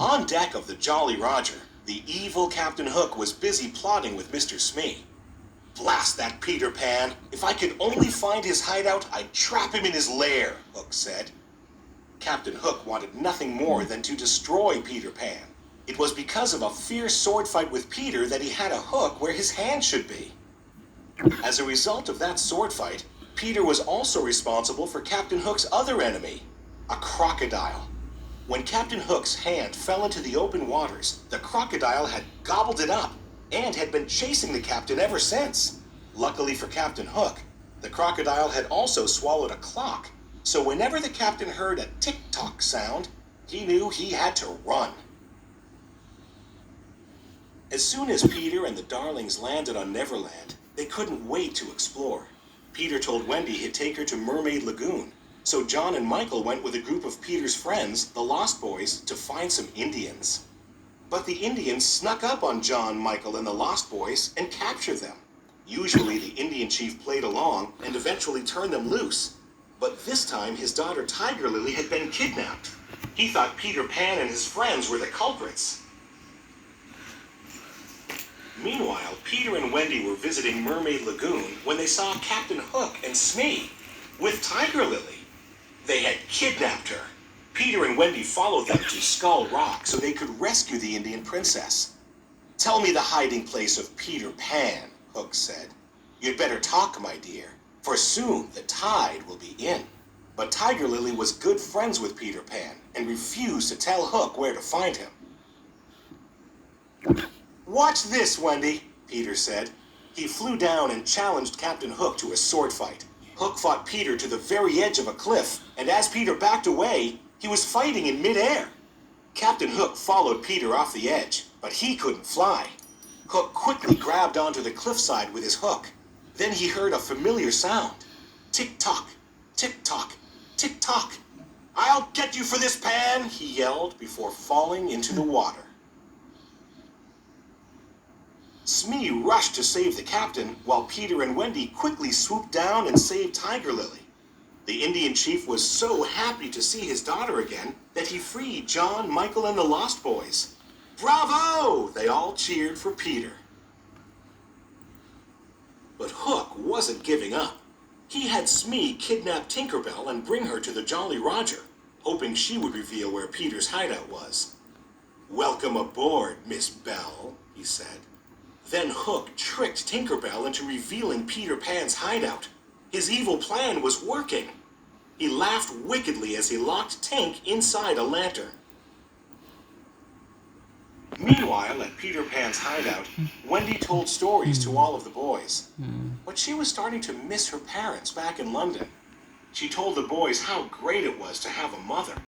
On deck of the Jolly Roger, the evil Captain Hook was busy plotting with Mr. Smee. "Blast that Peter Pan! If I could only find his hideout, I'd trap him in his lair," Hook said. Captain Hook wanted nothing more than to destroy Peter Pan. It was because of a fierce sword fight with Peter that he had a hook where his hand should be. As a result of that sword fight, Peter was also responsible for Captain Hook's other enemy, a crocodile. When Captain Hook's hand fell into the open waters, the crocodile had gobbled it up and had been chasing the captain ever since. Luckily for Captain Hook, the crocodile had also swallowed a clock, so whenever the captain heard a tick-tock sound, he knew he had to run. As soon as Peter and the Darlings landed on Neverland, they couldn't wait to explore. Peter told Wendy he'd take her to Mermaid Lagoon, so John and Michael went with a group of Peter's friends, the Lost Boys, to find some Indians. But the Indians snuck up on John, Michael, and the Lost Boys and captured them. Usually the Indian chief played along and eventually turned them loose. But this time his daughter Tiger Lily had been kidnapped. He thought Peter Pan and his friends were the culprits. Meanwhile, Peter and Wendy were visiting Mermaid Lagoon when they saw Captain Hook and Smee with Tiger Lily. They had kidnapped her. Peter and Wendy followed them to Skull Rock so they could rescue the Indian princess. "Tell me the hiding place of Peter Pan," Hook said. "You'd better talk, my dear, for soon the tide will be in." But Tiger Lily was good friends with Peter Pan and refused to tell Hook where to find him. "Watch this, Wendy," Peter said. He flew down and challenged Captain Hook to a sword fight. Hook fought Peter to the very edge of a cliff, and as Peter backed away, he was fighting in midair. Captain Hook followed Peter off the edge, but he couldn't fly. Hook quickly grabbed onto the cliffside with his hook. Then he heard a familiar sound. Tick-tock, tick-tock, tick-tock. "I'll get you for this, Pan," he yelled before falling into the water. Smee rushed to save the captain, while Peter and Wendy quickly swooped down and saved Tiger Lily. The Indian chief was so happy to see his daughter again that he freed John, Michael, and the Lost Boys. "Bravo!" They all cheered for Peter. But Hook wasn't giving up. He had Smee kidnap Tinker Bell and bring her to the Jolly Roger, hoping she would reveal where Peter's hideout was. "Welcome aboard, Miss Bell," he said. Then Hook tricked Tinker Bell into revealing Peter Pan's hideout. His evil plan was working. He laughed wickedly as he locked Tink inside a lantern. Meanwhile, at Peter Pan's hideout, Wendy told stories to all of the boys. But she was starting to miss her parents back in London. She told the boys how great it was to have a mother.